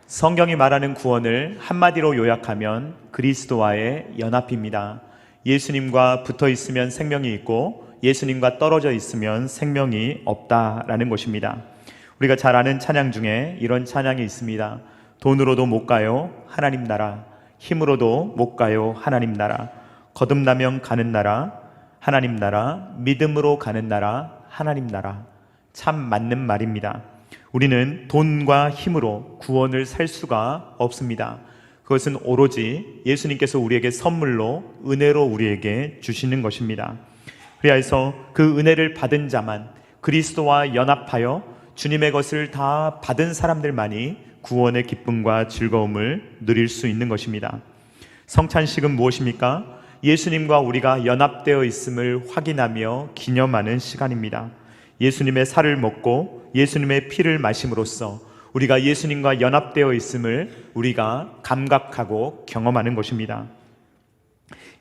성경이 말하는 구원을 한마디로 요약하면 그리스도와의 연합입니다. 예수님과 붙어 있으면 생명이 있고 예수님과 떨어져 있으면 생명이 없다라는 것입니다. 우리가 잘 아는 찬양 중에 이런 찬양이 있습니다. 돈으로도 못 가요 하나님 나라, 힘으로도 못 가요 하나님 나라, 거듭나면 가는 나라 하나님 나라, 믿음으로 가는 나라 하나님 나라. 참 맞는 말입니다. 우리는 돈과 힘으로 구원을 살 수가 없습니다. 그것은 오로지 예수님께서 우리에게 선물로 은혜로 우리에게 주시는 것입니다. 그래서 그 은혜를 받은 자만, 그리스도와 연합하여 주님의 것을 다 받은 사람들만이 구원의 기쁨과 즐거움을 누릴 수 있는 것입니다. 성찬식은 무엇입니까? 예수님과 우리가 연합되어 있음을 확인하며 기념하는 시간입니다. 예수님의 살을 먹고 예수님의 피를 마심으로써 우리가 예수님과 연합되어 있음을 우리가 감각하고 경험하는 것입니다.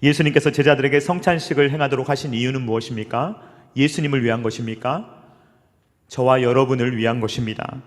예수님께서 제자들에게 성찬식을 행하도록 하신 이유는 무엇입니까? 예수님을 위한 것입니까? 저와 여러분을 위한 것입니다.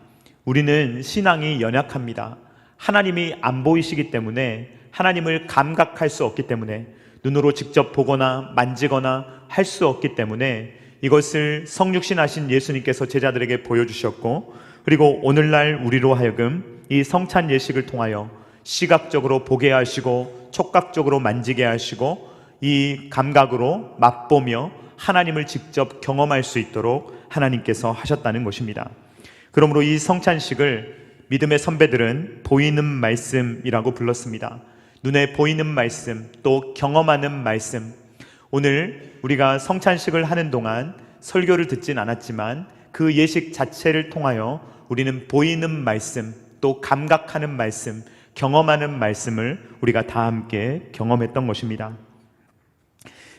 우리는 신앙이 연약합니다. 하나님이 안 보이시기 때문에, 하나님을 감각할 수 없기 때문에, 눈으로 직접 보거나 만지거나 할 수 없기 때문에 이것을 성육신하신 예수님께서 제자들에게 보여주셨고, 그리고 오늘날 우리로 하여금 이 성찬 예식을 통하여 시각적으로 보게 하시고 촉각적으로 만지게 하시고 이 감각으로 맛보며 하나님을 직접 경험할 수 있도록 하나님께서 하셨다는 것입니다. 그러므로 이 성찬식을 믿음의 선배들은 보이는 말씀이라고 불렀습니다. 눈에 보이는 말씀, 또 경험하는 말씀. 오늘 우리가 성찬식을 하는 동안 설교를 듣진 않았지만 그 예식 자체를 통하여 우리는 보이는 말씀, 또 감각하는 말씀, 경험하는 말씀을 우리가 다 함께 경험했던 것입니다.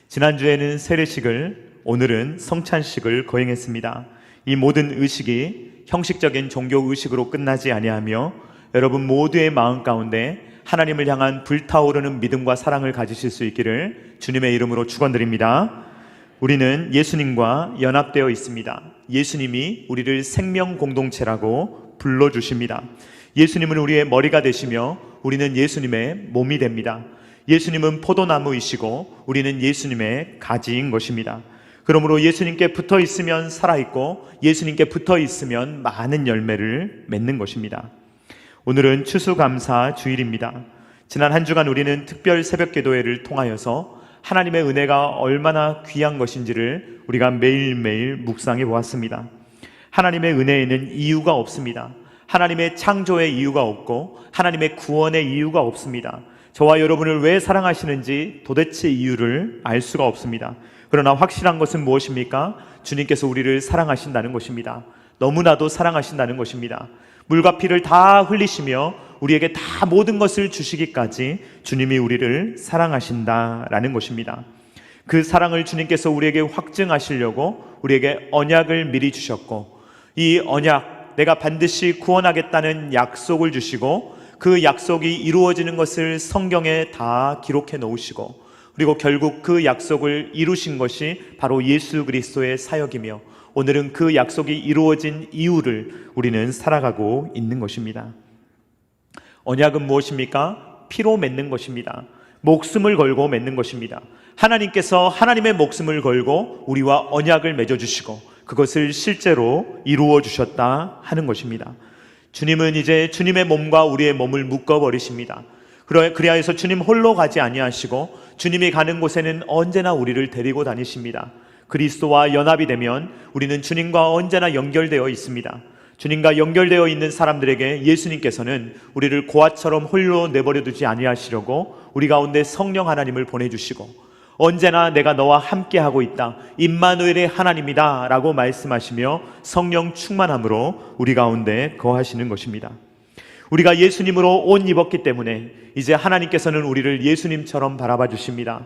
지난주에는 세례식을, 오늘은 성찬식을 거행했습니다. 이 모든 의식이 형식적인 종교 의식으로 끝나지 아니하며 여러분 모두의 마음 가운데 하나님을 향한 불타오르는 믿음과 사랑을 가지실 수 있기를 주님의 이름으로 축원드립니다. 우리는 예수님과 연합되어 있습니다. 예수님이 우리를 생명 공동체라고 불러주십니다. 예수님은 우리의 머리가 되시며 우리는 예수님의 몸이 됩니다. 예수님은 포도나무이시고 우리는 예수님의 가지인 것입니다. 그러므로 예수님께 붙어 있으면 살아있고 예수님께 붙어 있으면 많은 열매를 맺는 것입니다. 오늘은 추수감사 주일입니다. 지난 한 주간 우리는 특별 새벽 기도회를 통하여서 하나님의 은혜가 얼마나 귀한 것인지를 우리가 매일매일 묵상해 보았습니다. 하나님의 은혜에는 이유가 없습니다. 하나님의 창조의 이유가 없고 하나님의 구원의 이유가 없습니다. 저와 여러분을 왜 사랑하시는지 도대체 이유를 알 수가 없습니다. 그러나 확실한 것은 무엇입니까? 주님께서 우리를 사랑하신다는 것입니다. 너무나도 사랑하신다는 것입니다. 물과 피를 다 흘리시며 우리에게 다 모든 것을 주시기까지 주님이 우리를 사랑하신다라는 것입니다. 그 사랑을 주님께서 우리에게 확증하시려고 우리에게 언약을 미리 주셨고, 이 언약, 내가 반드시 구원하겠다는 약속을 주시고 그 약속이 이루어지는 것을 성경에 다 기록해 놓으시고, 그리고 결국 그 약속을 이루신 것이 바로 예수 그리스도의 사역이며 오늘은 그 약속이 이루어진 이유를 우리는 살아가고 있는 것입니다. 언약은 무엇입니까? 피로 맺는 것입니다. 목숨을 걸고 맺는 것입니다. 하나님께서 하나님의 목숨을 걸고 우리와 언약을 맺어주시고 그것을 실제로 이루어 주셨다 하는 것입니다. 주님은 이제 주님의 몸과 우리의 몸을 묶어버리십니다. 그리하여서 주님 홀로 가지 아니하시고 주님이 가는 곳에는 언제나 우리를 데리고 다니십니다. 그리스도와 연합이 되면 우리는 주님과 언제나 연결되어 있습니다. 주님과 연결되어 있는 사람들에게 예수님께서는 우리를 고아처럼 홀로 내버려 두지 아니하시려고 우리 가운데 성령 하나님을 보내주시고 언제나 내가 너와 함께하고 있다, 임마누엘의 하나님이다 라고 말씀하시며 성령 충만함으로 우리 가운데 거하시는 것입니다. 우리가 예수님으로 옷 입었기 때문에 이제 하나님께서는 우리를 예수님처럼 바라봐 주십니다.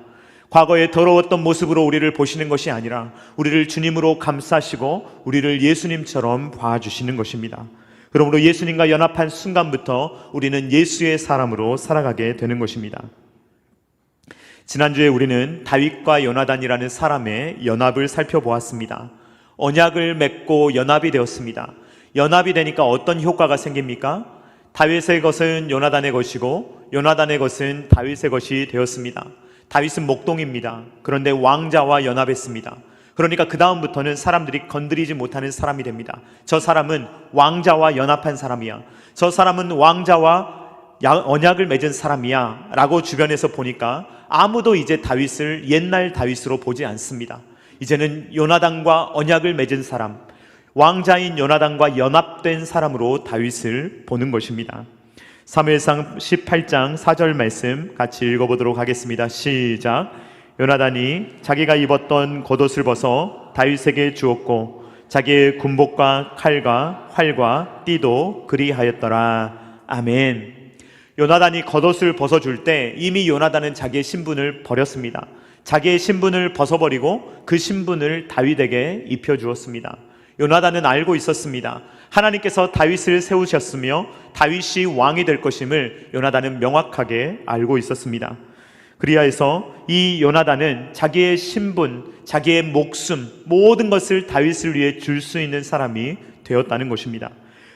과거에 더러웠던 모습으로 우리를 보시는 것이 아니라 우리를 주님으로 감싸시고 우리를 예수님처럼 봐주시는 것입니다. 그러므로 예수님과 연합한 순간부터 우리는 예수의 사람으로 살아가게 되는 것입니다. 지난주에 우리는 다윗과 요나단이라는 사람의 연합을 살펴보았습니다. 언약을 맺고 연합이 되었습니다. 연합이 되니까 어떤 효과가 생깁니까? 다윗의 것은 요나단의 것이고 요나단의 것은 다윗의 것이 되었습니다. 다윗은 목동입니다. 그런데 왕자와 연합했습니다. 그러니까 그 다음부터는 사람들이 건드리지 못하는 사람이 됩니다. 저 사람은 왕자와 연합한 사람이야. 저 사람은 왕자와 언약을 맺은 사람이야 라고 주변에서 보니까 아무도 이제 다윗을 옛날 다윗으로 보지 않습니다. 이제는 요나단과 언약을 맺은 사람, 왕자인 요나단과 연합된 사람으로 다윗을 보는 것입니다. 사무엘상 18장 4절 말씀 같이 읽어보도록 하겠습니다. 시작. 요나단이 자기가 입었던 겉옷을 벗어 다윗에게 주었고 자기의 군복과 칼과 활과 띠도 그리하였더라. 아멘. 요나단이 겉옷을 벗어줄 때 이미 요나단은 자기의 신분을 버렸습니다. 자기의 신분을 벗어버리고 그 신분을 다윗에게 입혀주었습니다. 요나단은 알고 있었습니다. 하나님께서 다윗을 세우셨으며 다윗이 왕이 될 것임을 요나단은 명확하게 알고 있었습니다. 그리하여서 이 요나단은 자기의 신분, 자기의 목숨, 모든 것을 다윗을 위해 줄 수 있는 사람이 되었다는 것입니다.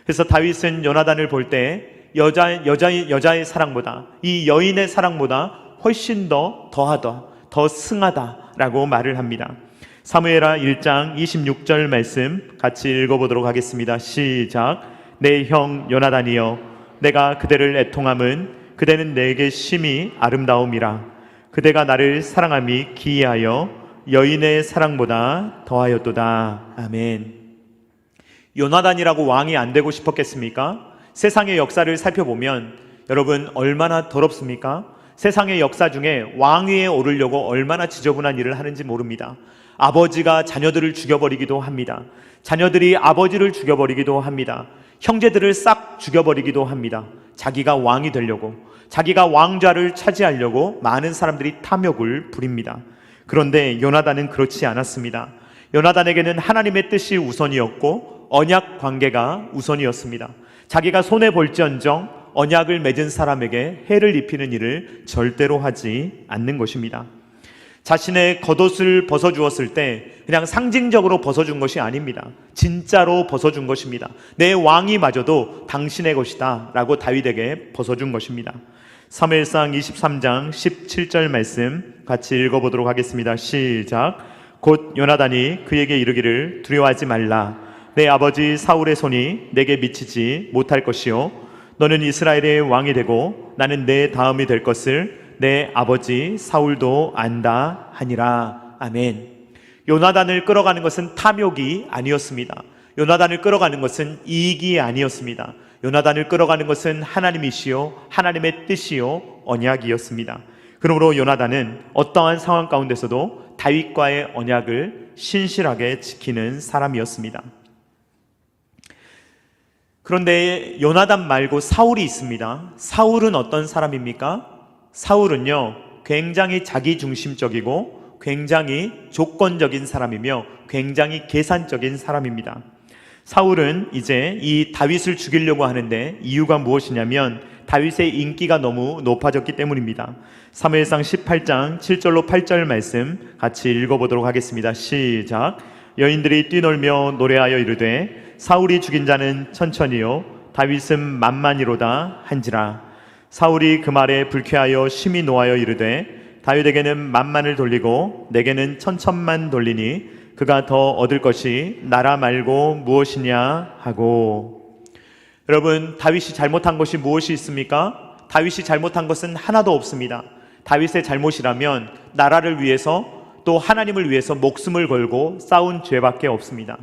그래서 다윗은 요나단을 볼 때 여자의 사랑보다, 이 여인의 사랑보다 훨씬 더하다, 더 승하다라고 말을 합니다. 사무엘하 1장 26절 말씀 같이 읽어보도록 하겠습니다. 시작. 내 형 요나단이여, 내가 그대를 애통함은 그대는 내게 심히 아름다움이라. 그대가 나를 사랑함이 기이하여 여인의 사랑보다 더하였도다. 아멘. 요나단이라고 왕이 안 되고 싶었겠습니까? 세상의 역사를 살펴보면 여러분 얼마나 더럽습니까? 세상의 역사 중에 왕위에 오르려고 얼마나 지저분한 일을 하는지 모릅니다. 아버지가 자녀들을 죽여버리기도 합니다. 자녀들이 아버지를 죽여버리기도 합니다. 형제들을 싹 죽여버리기도 합니다. 자기가 왕이 되려고, 자기가 왕좌를 차지하려고 많은 사람들이 탐욕을 부립니다. 그런데 요나단은 그렇지 않았습니다. 요나단에게는 하나님의 뜻이 우선이었고 언약 관계가 우선이었습니다. 자기가 손해볼지언정 언약을 맺은 사람에게 해를 입히는 일을 절대로 하지 않는 것입니다. 자신의 겉옷을 벗어주었을 때 그냥 상징적으로 벗어준 것이 아닙니다. 진짜로 벗어준 것입니다. 내 왕이 마저도 당신의 것이다 라고 다윗에게 벗어준 것입니다. 사무엘상 23장 17절 말씀 같이 읽어보도록 하겠습니다. 시작. 곧 요나단이 그에게 이르기를 두려워하지 말라. 내 아버지 사울의 손이 내게 미치지 못할 것이요 너는 이스라엘의 왕이 되고 나는 내 다음이 될 것을 내 아버지 사울도 안다 하니라. 아멘. 요나단을 끌어가는 것은 탐욕이 아니었습니다. 요나단을 끌어가는 것은 이익이 아니었습니다. 요나단을 끌어가는 것은 하나님이시요 하나님의 뜻이요 언약이었습니다. 그러므로 요나단은 어떠한 상황 가운데서도 다윗과의 언약을 신실하게 지키는 사람이었습니다. 그런데 요나단 말고 사울이 있습니다. 사울은 어떤 사람입니까? 사울은요, 굉장히 자기중심적이고 굉장히 조건적인 사람이며 굉장히 계산적인 사람입니다. 사울은 이제 이 다윗을 죽이려고 하는데 이유가 무엇이냐면 다윗의 인기가 너무 높아졌기 때문입니다. 사무엘상 18장 7절로 8절 말씀 같이 읽어보도록 하겠습니다. 시작. 여인들이 뛰놀며 노래하여 이르되 사울이 죽인 자는 천천히요 다윗은 만만이로다 한지라. 사울이 그 말에 불쾌하여 심히 노하여 이르되 다윗에게는 만만을 돌리고 내게는 천천만 돌리니 그가 더 얻을 것이 나라 말고 무엇이냐 하고. 여러분, 다윗이 잘못한 것이 무엇이 있습니까? 다윗이 잘못한 것은 하나도 없습니다. 다윗의 잘못이라면 나라를 위해서 또 하나님을 위해서 목숨을 걸고 싸운 죄밖에 없습니다.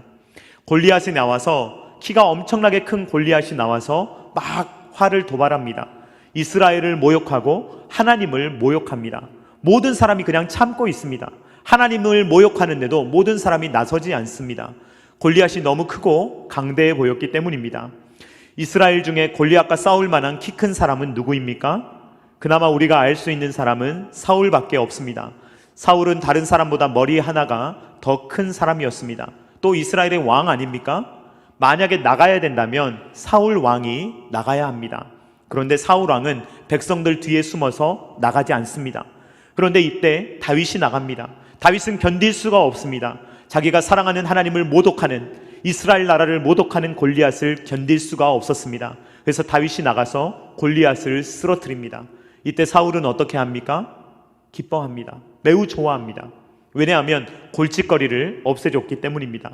골리앗이 나와서, 키가 엄청나게 큰 골리앗이 나와서 막 화를 도발합니다. 이스라엘을 모욕하고 하나님을 모욕합니다. 모든 사람이 그냥 참고 있습니다. 하나님을 모욕하는데도 모든 사람이 나서지 않습니다. 골리앗이 너무 크고 강대해 보였기 때문입니다. 이스라엘 중에 골리앗과 싸울 만한 키 큰 사람은 누구입니까? 그나마 우리가 알 수 있는 사람은 사울밖에 없습니다. 사울은 다른 사람보다 머리 하나가 더 큰 사람이었습니다. 또 이스라엘의 왕 아닙니까? 만약에 나가야 된다면 사울 왕이 나가야 합니다. 그런데 사울 왕은 백성들 뒤에 숨어서 나가지 않습니다. 그런데 이때 다윗이 나갑니다. 다윗은 견딜 수가 없습니다. 자기가 사랑하는 하나님을 모독하는, 이스라엘 나라를 모독하는 골리앗을 견딜 수가 없었습니다. 그래서 다윗이 나가서 골리앗을 쓰러뜨립니다. 이때 사울은 어떻게 합니까? 기뻐합니다. 매우 좋아합니다. 왜냐하면 골칫거리를 없애줬기 때문입니다.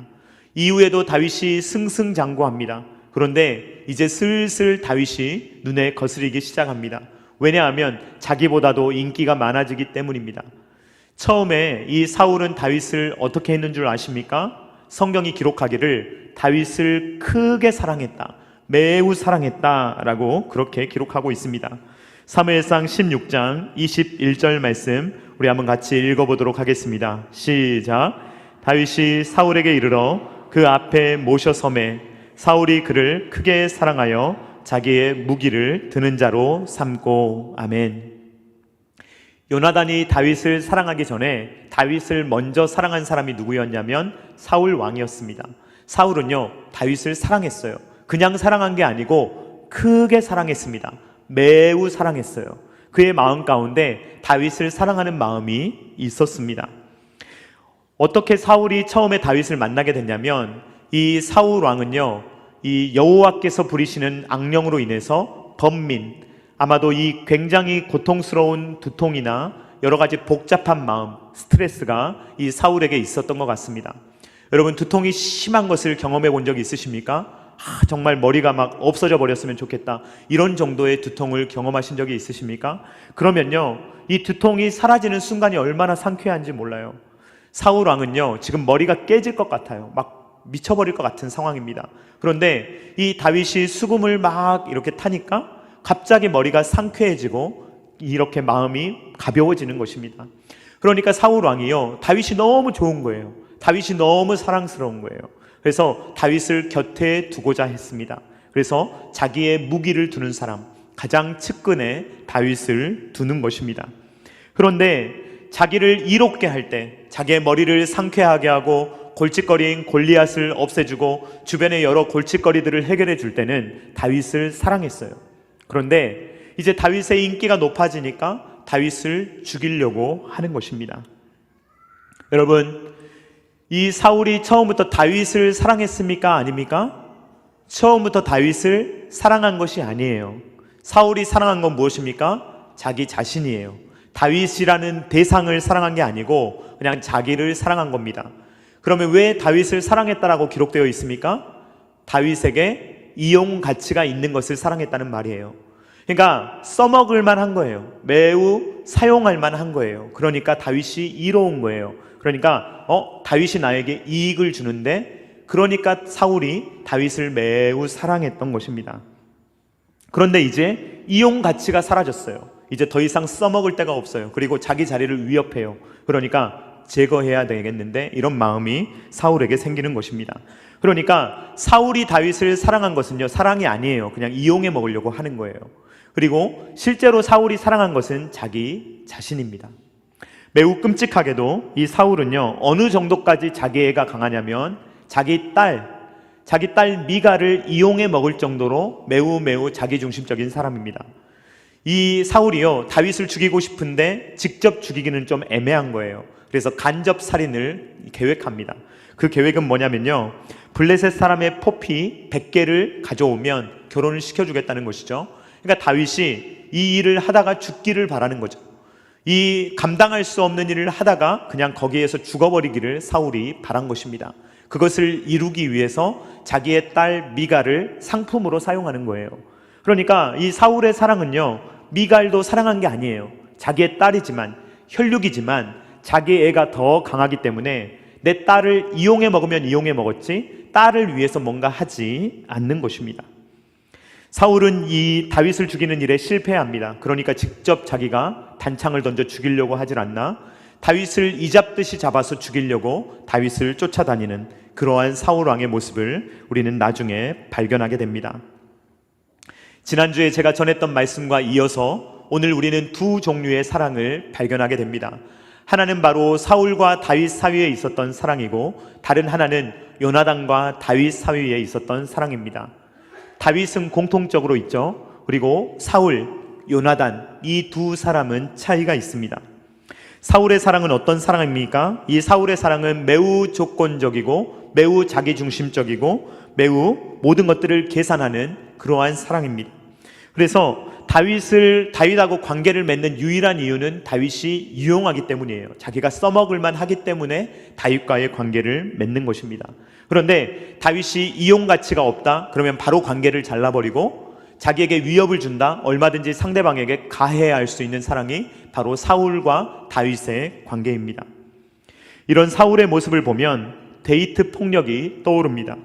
이후에도 다윗이 승승장구합니다. 그런데 이제 슬슬 다윗이 눈에 거스리기 시작합니다. 왜냐하면 자기보다도 인기가 많아지기 때문입니다. 처음에 이 사울은 다윗을 어떻게 했는 줄 아십니까? 성경이 기록하기를 다윗을 크게 사랑했다, 매우 사랑했다라고 그렇게 기록하고 있습니다. 사무엘상 16장 21절 말씀 우리 한번 같이 읽어보도록 하겠습니다. 시작. 다윗이 사울에게 이르러 그 앞에 모셔 서매 사울이 그를 크게 사랑하여 자기의 무기를 드는 자로 삼고. 아멘. 요나단이 다윗을 사랑하기 전에 다윗을 먼저 사랑한 사람이 누구였냐면 사울 왕이었습니다. 사울은요, 다윗을 사랑했어요. 그냥 사랑한 게 아니고 크게 사랑했습니다. 매우 사랑했어요. 그의 마음 가운데 다윗을 사랑하는 마음이 있었습니다. 어떻게 사울이 처음에 다윗을 만나게 됐냐면, 이 사울 왕은요, 이 여호와께서 부리시는 악령으로 인해서 번민, 아마도 이 굉장히 고통스러운 두통이나 여러 가지 복잡한 마음, 스트레스가 이 사울에게 있었던 것 같습니다. 여러분, 두통이 심한 것을 경험해 본 적이 있으십니까? 정말 머리가 막 없어져 버렸으면 좋겠다, 이런 정도의 두통을 경험하신 적이 있으십니까? 그러면요, 이 두통이 사라지는 순간이 얼마나 상쾌한지 몰라요. 사울 왕은요, 지금 머리가 깨질 것 같아요. 막 미쳐버릴 것 같은 상황입니다. 그런데 이 다윗이 수금을 막 이렇게 타니까 갑자기 머리가 상쾌해지고 이렇게 마음이 가벼워지는 것입니다. 그러니까 사울 왕이요, 다윗이 너무 좋은 거예요. 다윗이 너무 사랑스러운 거예요. 그래서 다윗을 곁에 두고자 했습니다. 그래서 자기의 무기를 두는 사람, 가장 측근에 다윗을 두는 것입니다. 그런데 자기를 이롭게 할 때, 자기의 머리를 상쾌하게 하고 골칫거리인 골리앗을 없애주고 주변의 여러 골칫거리들을 해결해 줄 때는 다윗을 사랑했어요. 그런데 이제 다윗의 인기가 높아지니까 다윗을 죽이려고 하는 것입니다. 여러분, 이 사울이 처음부터 다윗을 사랑했습니까? 아닙니까? 처음부터 다윗을 사랑한 것이 아니에요. 사울이 사랑한 건 무엇입니까? 자기 자신이에요. 다윗이라는 대상을 사랑한 게 아니고 그냥 자기를 사랑한 겁니다. 그러면 왜 다윗을 사랑했다라고 기록되어 있습니까? 다윗에게 이용 가치가 있는 것을 사랑했다는 말이에요. 그러니까 써먹을 만한 거예요. 매우 사용할 만한 거예요. 그러니까 다윗이 이로운 거예요. 그러니까 다윗이 나에게 이익을 주는데, 그러니까 사울이 다윗을 매우 사랑했던 것입니다. 그런데 이제 이용 가치가 사라졌어요. 이제 더 이상 써먹을 데가 없어요. 그리고 자기 자리를 위협해요. 그러니까 제거해야 되겠는데, 이런 마음이 사울에게 생기는 것입니다. 그러니까 사울이 다윗을 사랑한 것은요, 사랑이 아니에요. 그냥 이용해 먹으려고 하는 거예요. 그리고 실제로 사울이 사랑한 것은 자기 자신입니다. 매우 끔찍하게도 이 사울은요, 어느 정도까지 자기애가 강하냐면 자기 딸 미갈을 이용해 먹을 정도로 매우 자기중심적인 사람입니다. 이 사울이요, 다윗을 죽이고 싶은데 직접 죽이기는 좀 애매한 거예요. 그래서 간접 살인을 계획합니다. 그 계획은 뭐냐면요, 블레셋 사람의 포피 100개를 가져오면 결혼을 시켜주겠다는 것이죠. 그러니까 다윗이 이 일을 하다가 죽기를 바라는 거죠. 이 감당할 수 없는 일을 하다가 그냥 거기에서 죽어버리기를 사울이 바란 것입니다. 그것을 이루기 위해서 자기의 딸 미갈을 상품으로 사용하는 거예요. 그러니까 이 사울의 사랑은요, 미갈도 사랑한 게 아니에요. 자기의 딸이지만, 혈육이지만 자기 애가 더 강하기 때문에 내 딸을 이용해 먹으면 이용해 먹었지 딸을 위해서 뭔가 하지 않는 것입니다. 사울은 이 다윗을 죽이는 일에 실패합니다. 그러니까 직접 자기가 단창을 던져 죽이려고 하질 않나, 다윗을 이잡듯이 잡아서 죽이려고 다윗을 쫓아다니는 그러한 사울 왕의 모습을 우리는 나중에 발견하게 됩니다. 지난주에 제가 전했던 말씀과 이어서 오늘 우리는 두 종류의 사랑을 발견하게 됩니다. 하나는 바로 사울과 다윗 사이에 있었던 사랑이고, 다른 하나는 요나단과 다윗 사이에 있었던 사랑입니다. 다윗은 공통적으로 있죠. 그리고 사울, 요나단, 이 두 사람은 차이가 있습니다. 사울의 사랑은 어떤 사랑입니까? 이 사울의 사랑은 매우 조건적이고 매우 자기중심적이고 매우 모든 것들을 계산하는 그러한 사랑입니다. 그래서 다윗하고 관계를 맺는 유일한 이유는 다윗이 유용하기 때문이에요. 자기가 써먹을만 하기 때문에 다윗과의 관계를 맺는 것입니다. 그런데 다윗이 이용 가치가 없다? 그러면 바로 관계를 잘라버리고 자기에게 위협을 준다? 얼마든지 상대방에게 가해할 수 있는 사랑이 바로 사울과 다윗의 관계입니다. 이런 사울의 모습을 보면 데이트 폭력이 떠오릅니다.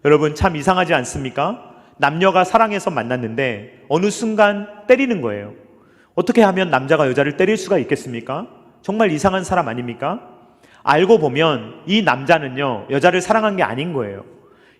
여러분, 참 이상하지 않습니까? 남녀가 사랑해서 만났는데 어느 순간 때리는 거예요. 어떻게 하면 남자가 여자를 때릴 수가 있겠습니까? 정말 이상한 사람 아닙니까? 알고 보면 이 남자는요, 여자를 사랑한 게 아닌 거예요.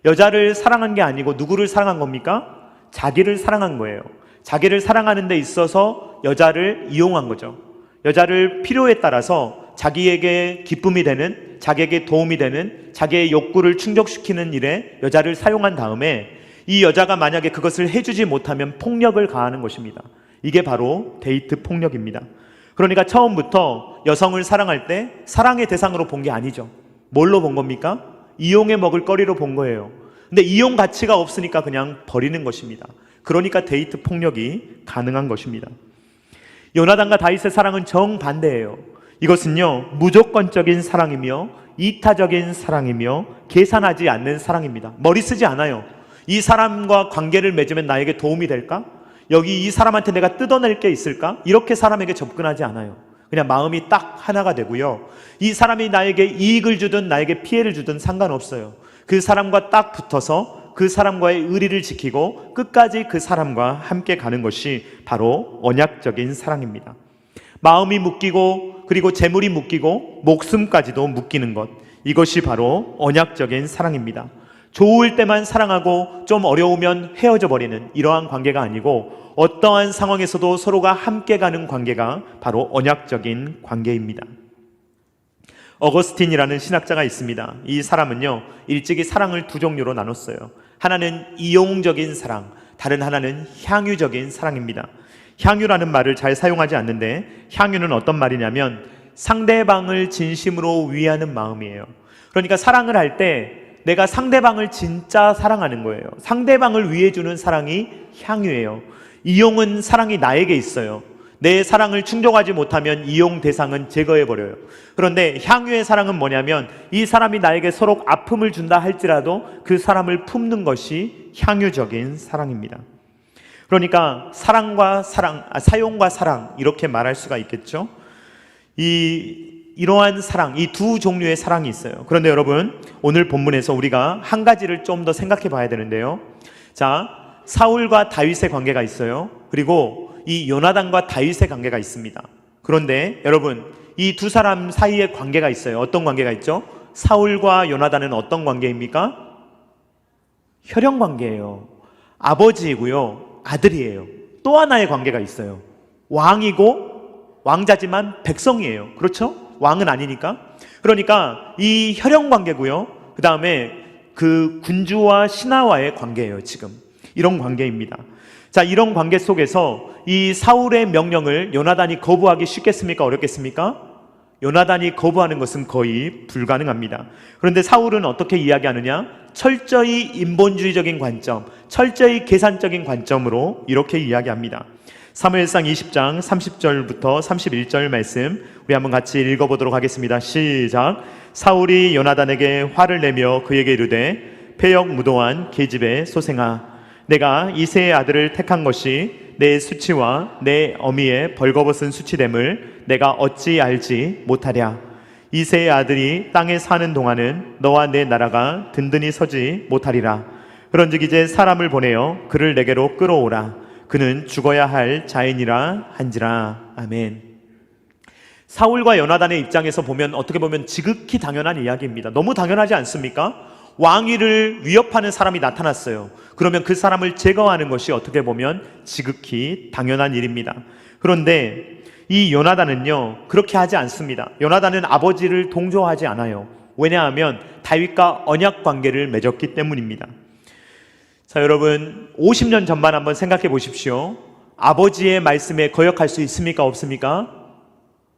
여자를 사랑한 게 아니고 누구를 사랑한 겁니까? 자기를 사랑한 거예요. 자기를 사랑하는 데 있어서 여자를 이용한 거죠. 여자를 필요에 따라서 자기에게 기쁨이 되는, 자기에게 도움이 되는, 자기의 욕구를 충족시키는 일에 여자를 사용한 다음에 이 여자가 만약에 그것을 해주지 못하면 폭력을 가하는 것입니다. 이게 바로 데이트 폭력입니다. 그러니까 처음부터 여성을 사랑할 때 사랑의 대상으로 본 게 아니죠. 뭘로 본 겁니까? 이용해 먹을 거리로 본 거예요. 근데 이용 가치가 없으니까 그냥 버리는 것입니다. 그러니까 데이트 폭력이 가능한 것입니다. 요나단과 다윗의 사랑은 정반대예요. 이것은요, 무조건적인 사랑이며 이타적인 사랑이며 계산하지 않는 사랑입니다. 머리 쓰지 않아요. 이 사람과 관계를 맺으면 나에게 도움이 될까? 여기 이 사람한테 내가 뜯어낼 게 있을까? 이렇게 사람에게 접근하지 않아요. 그냥 마음이 딱 하나가 되고요. 이 사람이 나에게 이익을 주든 나에게 피해를 주든 상관없어요. 그 사람과 딱 붙어서 그 사람과의 의리를 지키고 끝까지 그 사람과 함께 가는 것이 바로 언약적인 사랑입니다. 마음이 묶이고 그리고 재물이 묶이고 목숨까지도 묶이는 것, 이것이 바로 언약적인 사랑입니다. 좋을 때만 사랑하고 좀 어려우면 헤어져 버리는 이러한 관계가 아니고 어떠한 상황에서도 서로가 함께 가는 관계가 바로 언약적인 관계입니다. 어거스틴이라는 신학자가 있습니다. 이 사람은요, 일찍이 사랑을 두 종류로 나눴어요. 하나는 이용적인 사랑, 다른 하나는 향유적인 사랑입니다. 향유라는 말을 잘 사용하지 않는데, 향유는 어떤 말이냐면 상대방을 진심으로 위하는 마음이에요. 그러니까 사랑을 할 때 내가 상대방을 진짜 사랑하는 거예요. 상대방을 위해주는 사랑이 향유예요. 이용은 사랑이 나에게 있어요. 내 사랑을 충족하지 못하면 이용 대상은 제거해버려요. 그런데 향유의 사랑은 뭐냐면 이 사람이 나에게 서로 아픔을 준다 할지라도 그 사람을 품는 것이 향유적인 사랑입니다. 그러니까 사용과 사랑 이렇게 말할 수가 있겠죠. 이러한 사랑, 이 두 종류의 사랑이 있어요. 그런데 여러분, 오늘 본문에서 우리가 한 가지를 좀 더 생각해 봐야 되는데요. 자, 사울과 다윗의 관계가 있어요. 그리고 이 요나단과 다윗의 관계가 있습니다. 그런데 여러분, 이 두 사람 사이에 관계가 있어요. 어떤 관계가 있죠? 사울과 요나단은 어떤 관계입니까? 혈연 관계예요. 아버지이고요, 아들이에요. 또 하나의 관계가 있어요. 왕이고 왕자지만 백성이에요. 그렇죠? 왕은 아니니까. 그러니까 이 혈연 관계고요, 그 다음에 그 군주와 신하와의 관계예요. 지금 이런 관계입니다. 자, 이런 관계 속에서 이 사울의 명령을 요나단이 거부하기 쉽겠습니까? 어렵겠습니까? 요나단이 거부하는 것은 거의 불가능합니다. 그런데 사울은 어떻게 이야기하느냐? 철저히 인본주의적인 관점, 철저히 계산적인 관점으로 이렇게 이야기합니다. 사무엘상 20장 30절부터 31절 말씀 우리 한번 같이 읽어보도록 하겠습니다. 시작. 사울이 요나단에게 화를 내며 그에게 이르되 패역 무도한 계집의 소생아, 내가 이새의 아들을 택한 것이 내 수치와 내 어미의 벌거벗은 수치됨을 내가 어찌 알지 못하랴. 이새의 아들이 땅에 사는 동안은 너와 내 나라가 든든히 서지 못하리라. 그런즉 이제 사람을 보내어 그를 내게로 끌어오라. 그는 죽어야 할 자인이라 한지라. 아멘. 사울과 요나단의 입장에서 보면 어떻게 보면 지극히 당연한 이야기입니다. 너무 당연하지 않습니까? 왕위를 위협하는 사람이 나타났어요. 그러면 그 사람을 제거하는 것이 어떻게 보면 지극히 당연한 일입니다. 그런데 이 요나단은요, 그렇게 하지 않습니다. 요나단은 아버지를 동조하지 않아요. 왜냐하면 다윗과 언약 관계를 맺었기 때문입니다. 자, 여러분, 50년 전만 한번 생각해 보십시오. 아버지의 말씀에 거역할 수 있습니까? 없습니까?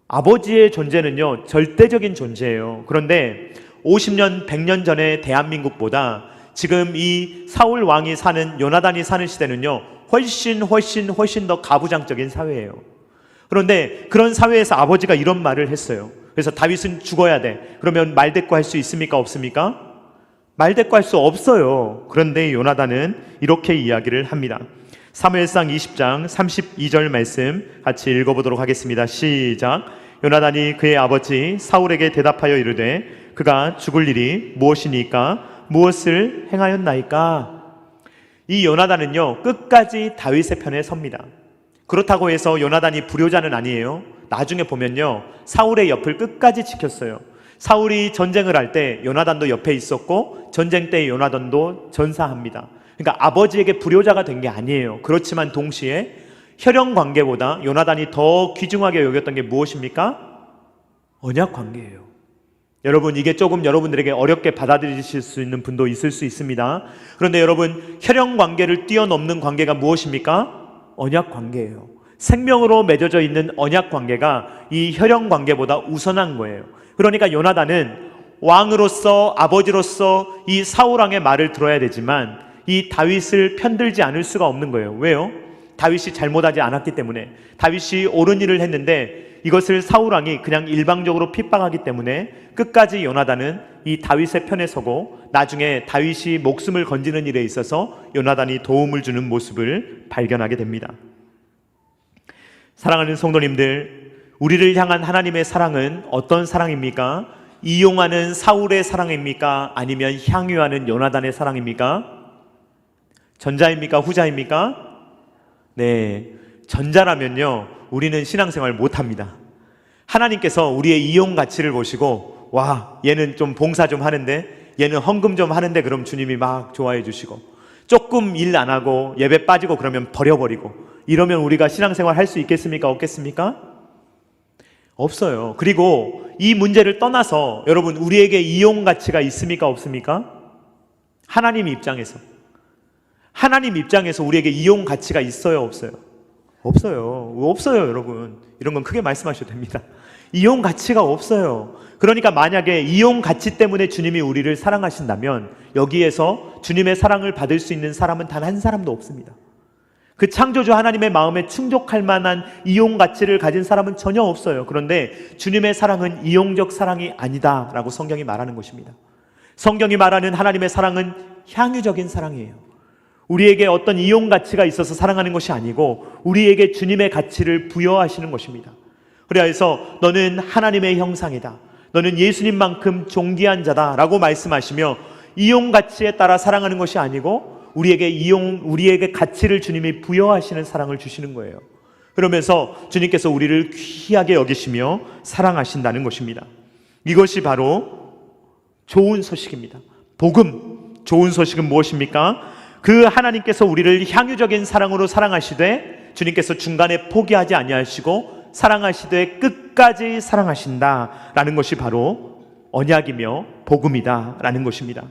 아버지의 존재는요, 절대적인 존재예요. 그런데 50년, 100년 전의 대한민국보다 지금 이 사울 왕이 사는, 요나단이 사는 시대는요, 훨씬 더 가부장적인 사회예요. 그런데 그런 사회에서 아버지가 이런 말을 했어요. 그래서 다윗은 죽어야 돼. 그러면 말대꾸할 수 있습니까? 없습니까? 말대꾸할 수 없어요. 그런데 요나단은 이렇게 이야기를 합니다. 사무엘상 20장 32절 말씀 같이 읽어보도록 하겠습니다. 시작. 요나단이 그의 아버지 사울에게 대답하여 이르되 그가 죽을 일이 무엇이니까 무엇을 행하였나이까? 이 요나단은요, 끝까지 다윗의 편에 섭니다. 그렇다고 해서 요나단이 불효자는 아니에요. 나중에 보면요, 사울의 옆을 끝까지 지켰어요. 사울이 전쟁을 할 때 요나단도 옆에 있었고, 전쟁 때 요나단도 전사합니다. 그러니까 아버지에게 불효자가 된 게 아니에요. 그렇지만 동시에 혈연 관계보다 요나단이 더 귀중하게 여겼던 게 무엇입니까? 언약 관계예요. 여러분, 이게 조금 여러분들에게 어렵게 받아들이실 수 있는 분도 있을 수 있습니다. 그런데 여러분, 혈연 관계를 뛰어넘는 관계가 무엇입니까? 언약 관계예요. 생명으로 맺어져 있는 언약 관계가 이 혈연 관계보다 우선한 거예요. 그러니까 요나단은 왕으로서, 아버지로서 이 사울 왕의 말을 들어야 되지만 이 다윗을 편들지 않을 수가 없는 거예요. 왜요? 다윗이 잘못하지 않았기 때문에. 다윗이 옳은 일을 했는데 이것을 사울 왕이 그냥 일방적으로 핍박하기 때문에 끝까지 요나단은 이 다윗의 편에 서고, 나중에 다윗이 목숨을 건지는 일에 있어서 요나단이 도움을 주는 모습을 발견하게 됩니다. 사랑하는 성도님들, 우리를 향한 하나님의 사랑은 어떤 사랑입니까? 이용하는 사울의 사랑입니까? 아니면 향유하는 요나단의 사랑입니까? 전자입니까? 후자입니까? 네, 전자라면요, 우리는 신앙생활 못합니다. 하나님께서 우리의 이용 가치를 보시고, 와, 얘는 좀 봉사 좀 하는데, 얘는 헌금 좀 하는데, 그럼 주님이 막 좋아해 주시고, 조금 일 안 하고 예배 빠지고 그러면 버려버리고, 이러면 우리가 신앙생활 할 수 있겠습니까? 없겠습니까? 없어요. 그리고 이 문제를 떠나서 여러분, 우리에게 이용 가치가 있습니까? 없습니까? 하나님 입장에서 우리에게 이용 가치가 있어요? 없어요? 없어요, 여러분. 이런 건 크게 말씀하셔도 됩니다. 이용 가치가 없어요. 그러니까 만약에 이용 가치 때문에 주님이 우리를 사랑하신다면 여기에서 주님의 사랑을 받을 수 있는 사람은 단 한 사람도 없습니다. 그 창조주 하나님의 마음에 충족할 만한 이용 가치를 가진 사람은 전혀 없어요. 그런데 주님의 사랑은 이용적 사랑이 아니다라고 성경이 말하는 것입니다. 성경이 말하는 하나님의 사랑은 향유적인 사랑이에요. 우리에게 어떤 이용 가치가 있어서 사랑하는 것이 아니고 우리에게 주님의 가치를 부여하시는 것입니다. 그래서 너는 하나님의 형상이다, 너는 예수님만큼 존귀한 자다라고 말씀하시며, 이용 가치에 따라 사랑하는 것이 아니고 우리에게 가치를 주님이 부여하시는 사랑을 주시는 거예요. 그러면서 주님께서 우리를 귀하게 여기시며 사랑하신다는 것입니다. 이것이 바로 좋은 소식입니다. 복음, 좋은 소식은 무엇입니까? 그 하나님께서 우리를 향유적인 사랑으로 사랑하시되 주님께서 중간에 포기하지 아니하시고 사랑하시되 끝까지 사랑하신다라는 것이 바로 언약이며 복음이다라는 것입니다.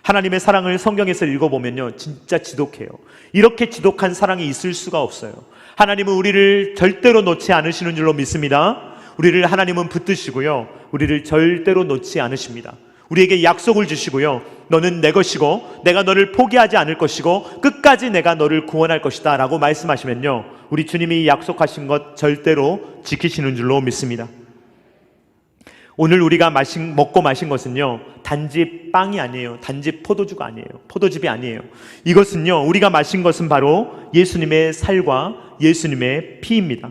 하나님의 사랑을 성경에서 읽어보면요, 진짜 지독해요. 이렇게 지독한 사랑이 있을 수가 없어요. 하나님은 우리를 절대로 놓지 않으시는 줄로 믿습니다. 우리를 하나님은 붙드시고요, 우리를 절대로 놓지 않으십니다. 우리에게 약속을 주시고요, 너는 내 것이고 내가 너를 포기하지 않을 것이고 끝까지 내가 너를 구원할 것이다 라고 말씀하시면요, 우리 주님이 약속하신 것 절대로 지키시는 줄로 믿습니다. 오늘 우리가 먹고 마신 것은요, 단지 빵이 아니에요. 단지 포도주가 아니에요. 포도즙이 아니에요. 이것은요, 우리가 마신 것은 바로 예수님의 살과 예수님의 피입니다.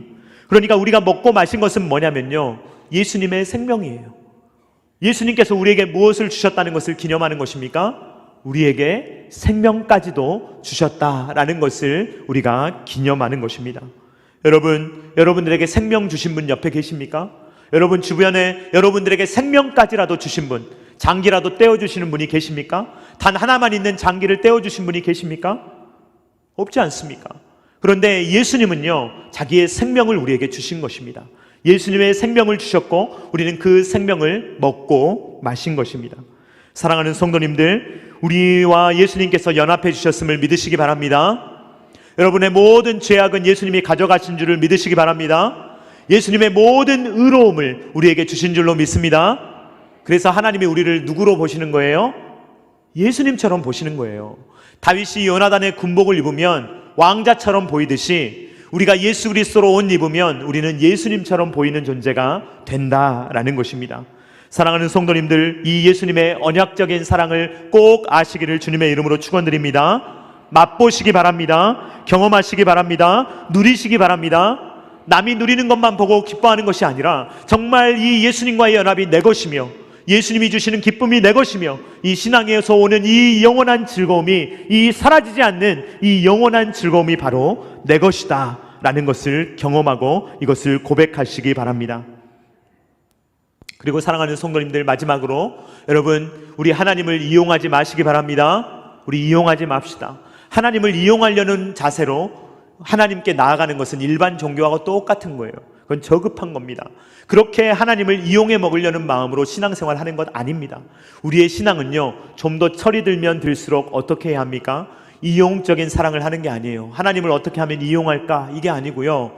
그러니까 우리가 먹고 마신 것은 뭐냐면요, 예수님의 생명이에요. 예수님께서 우리에게 무엇을 주셨다는 것을 기념하는 것입니까? 우리에게 생명까지도 주셨다라는 것을 우리가 기념하는 것입니다. 여러분들에게 생명 주신 분 옆에 계십니까? 여러분 주변에 여러분들에게 생명까지라도 주신 분, 장기라도 떼어주시는 분이 계십니까? 단 하나만 있는 장기를 떼어주신 분이 계십니까? 없지 않습니까? 그런데 예수님은요, 자기의 생명을 우리에게 주신 것입니다. 예수님의 생명을 주셨고 우리는 그 생명을 먹고 마신 것입니다. 사랑하는 성도님들, 우리와 예수님께서 연합해 주셨음을 믿으시기 바랍니다. 여러분의 모든 죄악은 예수님이 가져가신 줄을 믿으시기 바랍니다. 예수님의 모든 의로움을 우리에게 주신 줄로 믿습니다. 그래서 하나님이 우리를 누구로 보시는 거예요? 예수님처럼 보시는 거예요. 다윗이 요나단의 군복을 입으면 왕자처럼 보이듯이 우리가 예수 그리스도로 옷 입으면 우리는 예수님처럼 보이는 존재가 된다라는 것입니다. 사랑하는 성도님들, 이 예수님의 언약적인 사랑을 꼭 아시기를 주님의 이름으로 축원드립니다. 맛보시기 바랍니다. 경험하시기 바랍니다. 누리시기 바랍니다. 남이 누리는 것만 보고 기뻐하는 것이 아니라 정말 이 예수님과의 연합이 내 것이며 예수님이 주시는 기쁨이 내 것이며 이 신앙에서 오는 이 영원한 즐거움이, 이 사라지지 않는 이 영원한 즐거움이 바로 내 것이다 라는 것을 경험하고 이것을 고백하시기 바랍니다. 그리고 사랑하는 성도님들, 마지막으로 여러분, 우리 하나님을 이용하지 마시기 바랍니다. 우리 이용하지 맙시다. 하나님을 이용하려는 자세로 하나님께 나아가는 것은 일반 종교하고 똑같은 거예요. 그건 저급한 겁니다. 그렇게 하나님을 이용해 먹으려는 마음으로 신앙생활 하는 것 아닙니다. 우리의 신앙은요, 좀 더 철이 들면 들수록 어떻게 해야 합니까? 이용적인 사랑을 하는 게 아니에요. 하나님을 어떻게 하면 이용할까? 이게 아니고요,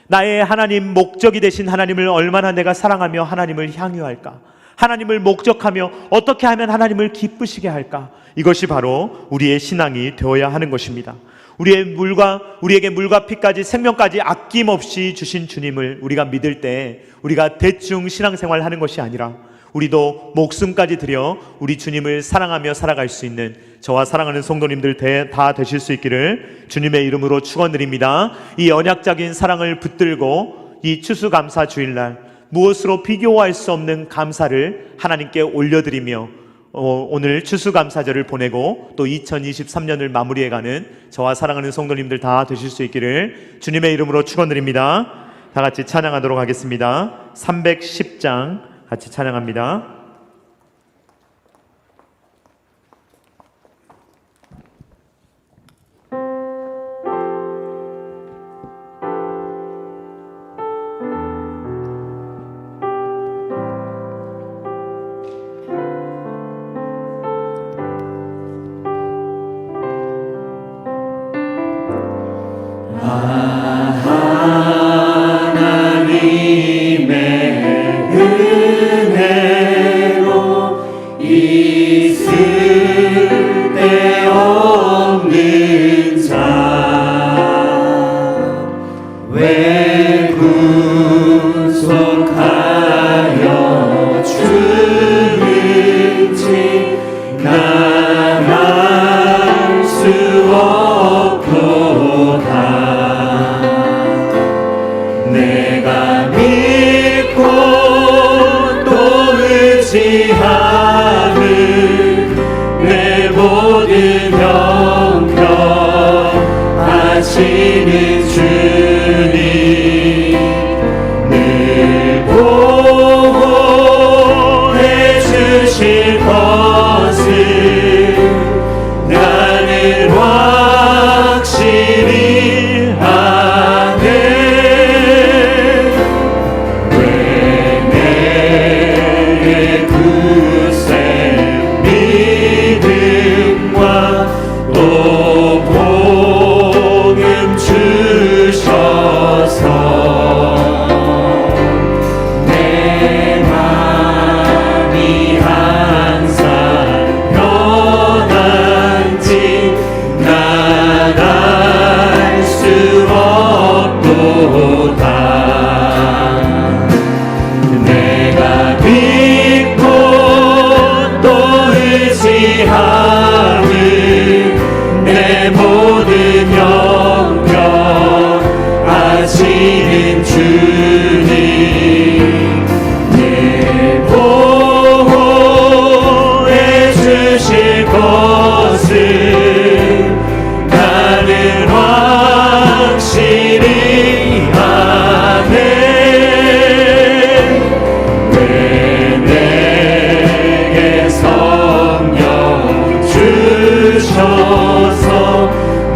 나의 하나님, 목적이 되신 하나님을 얼마나 내가 사랑하며 하나님을 향유할까? 하나님을 목적하며 어떻게 하면 하나님을 기쁘시게 할까? 이것이 바로 우리의 신앙이 되어야 하는 것입니다. 우리에게 물과 피까지 생명까지 아낌없이 주신 주님을 우리가 믿을 때 우리가 대충 신앙생활 하는 것이 아니라 우리도 목숨까지 들여 우리 주님을 사랑하며 살아갈 수 있는 저와 사랑하는 성도님들 다 되실 수 있기를 주님의 이름으로 축원드립니다. 이 언약적인 사랑을 붙들고 이 추수감사 주일날 무엇으로 비교할 수 없는 감사를 하나님께 올려드리며 오늘 추수감사절을 보내고 또 2023년을 마무리해가는 저와 사랑하는 성도님들 다 되실 수 있기를 주님의 이름으로 축원드립니다. 다 같이 찬양하도록 하겠습니다. 310장 같이 찬양합니다.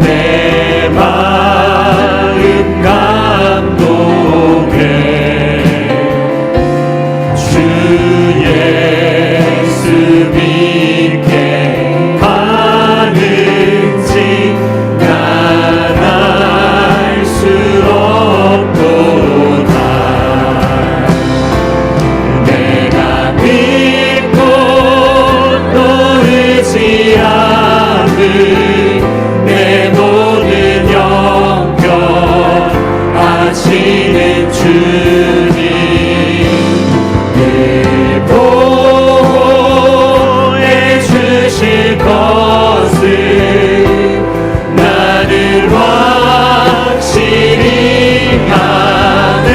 내 마음 감동 주님 늘 보호해 주실 것을 나는 확실히 아네.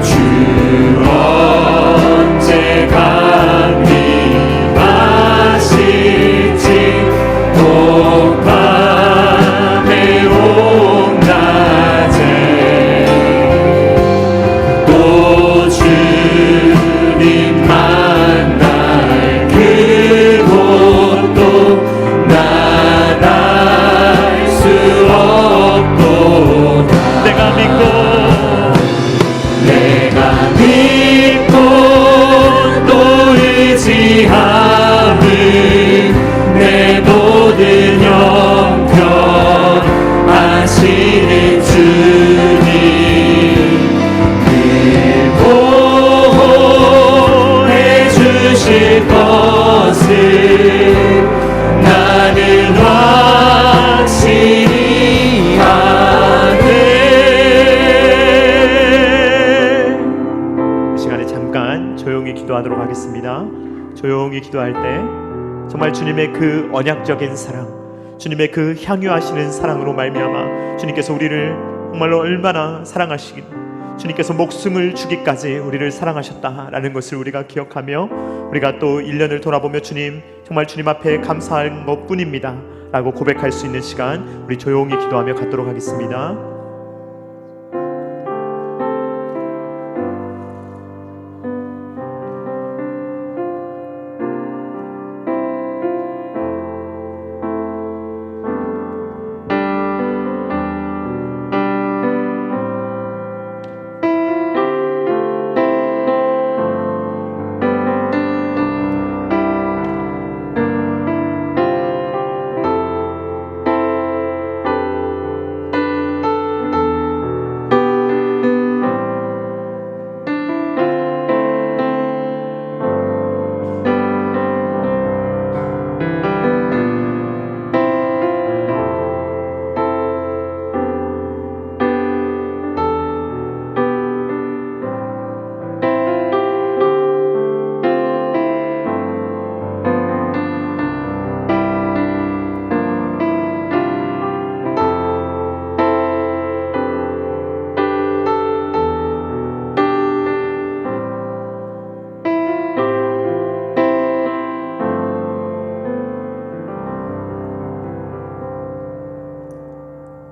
주 언제 강림하실지 밤에 온낮에 또 주님 만날 그곳도 난 알 수 없도다. 내가 믿고 또 의지함은 내 모든 형편 아시는 주님 늘 보호해 주실 것을 나는 확실히 아네. 이 시간에 잠깐 조용히 기도하도록 하겠습니다. 조용히 기도할 때 정말 주님의 그 언약적인 사랑, 주님의 그 향유하시는 사랑으로 말미암아 주님께서 우리를 정말로 얼마나 사랑하시길, 주님께서 목숨을 주기까지 우리를 사랑하셨다라는 것을 우리가 기억하며 우리가 또 1년을 돌아보며 주님 정말 주님 앞에 감사한 것뿐입니다 라고 고백할 수 있는 시간 우리 조용히 기도하며 갖도록 하겠습니다.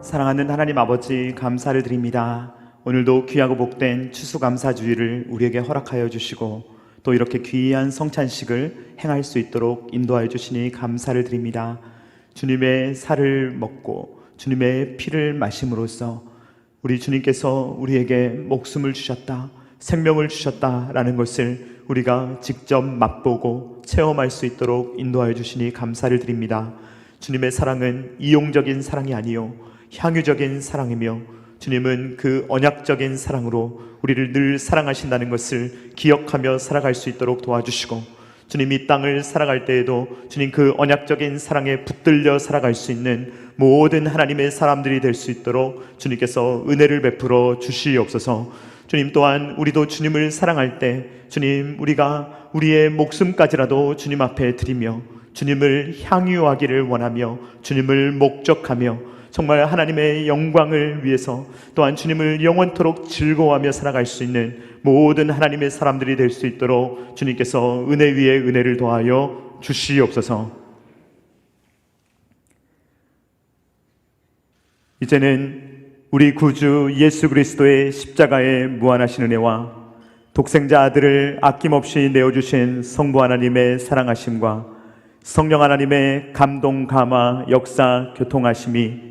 사랑하는 하나님 아버지 감사를 드립니다. 오늘도 귀하고 복된 추수감사주의를 우리에게 허락하여 주시고 또 이렇게 귀한 성찬식을 행할 수 있도록 인도하여 주시니 감사를 드립니다. 주님의 살을 먹고 주님의 피를 마심으로써 우리 주님께서 우리에게 목숨을 주셨다, 생명을 주셨다라는 것을 우리가 직접 맛보고 체험할 수 있도록 인도하여 주시니 감사를 드립니다. 주님의 사랑은 이용적인 사랑이 아니요 향유적인 사랑이며 주님은 그 언약적인 사랑으로 우리를 늘 사랑하신다는 것을 기억하며 살아갈 수 있도록 도와주시고 주님 이 땅을 살아갈 때에도 주님 그 언약적인 사랑에 붙들려 살아갈 수 있는 모든 하나님의 사람들이 될 수 있도록 주님께서 은혜를 베풀어 주시옵소서. 주님 또한 우리도 주님을 사랑할 때 주님 우리가 우리의 목숨까지라도 주님 앞에 드리며 주님을 향유하기를 원하며 주님을 목적하며 정말 하나님의 영광을 위해서 또한 주님을 영원토록 즐거워하며 살아갈 수 있는 모든 하나님의 사람들이 될 수 있도록 주님께서 은혜 위에 은혜를 더하여 주시옵소서. 이제는 우리 구주 예수 그리스도의 십자가의 무한하신 은혜와 독생자 아들을 아낌없이 내어주신 성부 하나님의 사랑하심과 성령 하나님의 감동, 감화, 역사, 교통하심이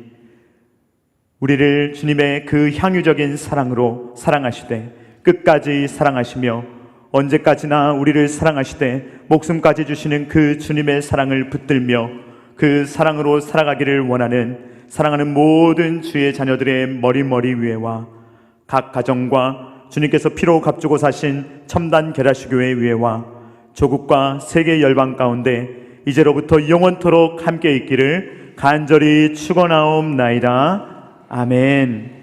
우리를 주님의 그 향유적인 사랑으로 사랑하시되 끝까지 사랑하시며 언제까지나 우리를 사랑하시되 목숨까지 주시는 그 주님의 사랑을 붙들며 그 사랑으로 살아가기를 원하는 사랑하는 모든 주의 자녀들의 머리 위에와 각 가정과 주님께서 피로 값주고 사신 첨단 계라시교회 위에와 조국과 세계 열방 가운데 이제로부터 영원토록 함께 있기를 간절히 축원하옵나이다. 아멘.